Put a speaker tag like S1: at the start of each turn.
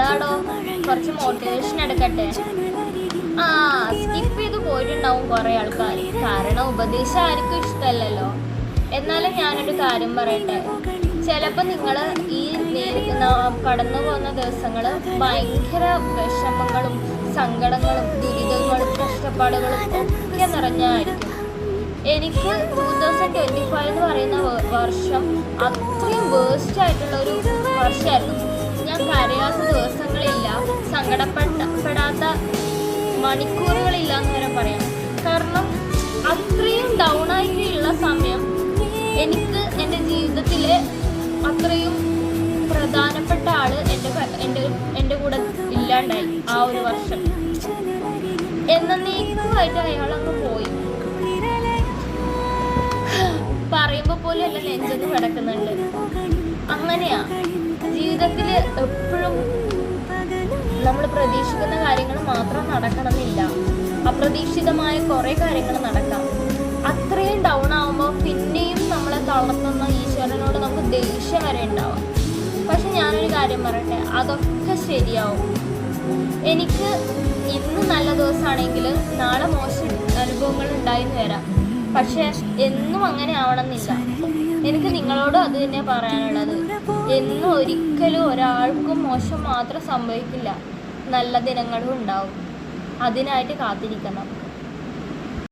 S1: എന്താടോ കുറച്ച് മോട്ടിവേഷൻ എടുക്കട്ടെ. ആ സ്കിപ്പ് ചെയ്ത് പോയിട്ടുണ്ടാവും കുറേ ആൾക്കാർ, കാരണം ഉപദേശം ആർക്കും ഇഷ്ടമല്ലല്ലോ. എന്നാലും ഞാനൊരു കാര്യം പറയട്ടെ, ചിലപ്പോൾ നിങ്ങൾ ഈ കടന്നു പോകുന്ന ദിവസങ്ങൾ ഭയങ്കര വിഷമങ്ങളും സങ്കടങ്ങളും ദുരിതങ്ങളും കഷ്ടപ്പാടുകളും ഒക്കെ നിറഞ്ഞായിരിക്കും. എനിക്ക് 2025 എന്ന് പറയുന്ന വർഷം അത്രയും വേസ്റ്റ് ആയിട്ടുള്ള ഒരു വർഷമായിരുന്നു. ഞാൻ കരയാത്ത ദിവസങ്ങളില്ല, സങ്കടപ്പെടാത്ത മണിക്കൂറുകളില്ല എന്ന് വരെ പറയാം. കാരണം അത്രയും ഡൗൺ ആയിട്ടുള്ള സമയം എനിക്ക് എൻ്റെ ജീവിതത്തിലെ അത്രയും പ്രധാനപ്പെട്ട ആള് എൻ്റെ കൂടെ ഇല്ലാണ്ടായി. ആ ഒരു വർഷം എന്നേക്കുമായിട്ട് അയാളങ്ങ് പോയി. പറയുമ്പോൾ പോലും എല്ലാം നെഞ്ചെന്ന് കിടക്കുന്നുണ്ട്. അങ്ങനെയാ ജീവിതത്തിൽ എപ്പോഴും നമ്മൾ പ്രതീക്ഷിക്കുന്ന കാര്യങ്ങൾ മാത്രം നടക്കണമെന്നില്ല, അപ്രതീക്ഷിതമായ കുറേ കാര്യങ്ങൾ നടക്കാം. അത്രയും ഡൗൺ ആവുമ്പോൾ പിന്നെയും നമ്മളെ തളർത്തുന്ന ഈശ്വരനോട് നമുക്ക് ദേഷ്യം വരെ ഉണ്ടാവാം. പക്ഷെ ഞാനൊരു കാര്യം പറയട്ടെ, അതൊക്കെ ശരിയാവും. എനിക്ക് ഇന്ന് നല്ല ദിവസമാണെങ്കിൽ നാളെ മോശം അനുഭവങ്ങൾ ഉണ്ടായിന്ന് വരാം. പക്ഷെ എന്നും അങ്ങനെ ആവണമെന്നില്ല. എനിക്ക് നിങ്ങളോടും അത് തന്നെ പറയാനുള്ളത്. എന്നും ഒരിക്കലും ഒരാൾക്കും മോശം മാത്രം സംഭവിക്കില്ല, നല്ല ദിനങ്ങളും ഉണ്ടാവും. അതിനായിട്ട് കാത്തിരിക്കണം.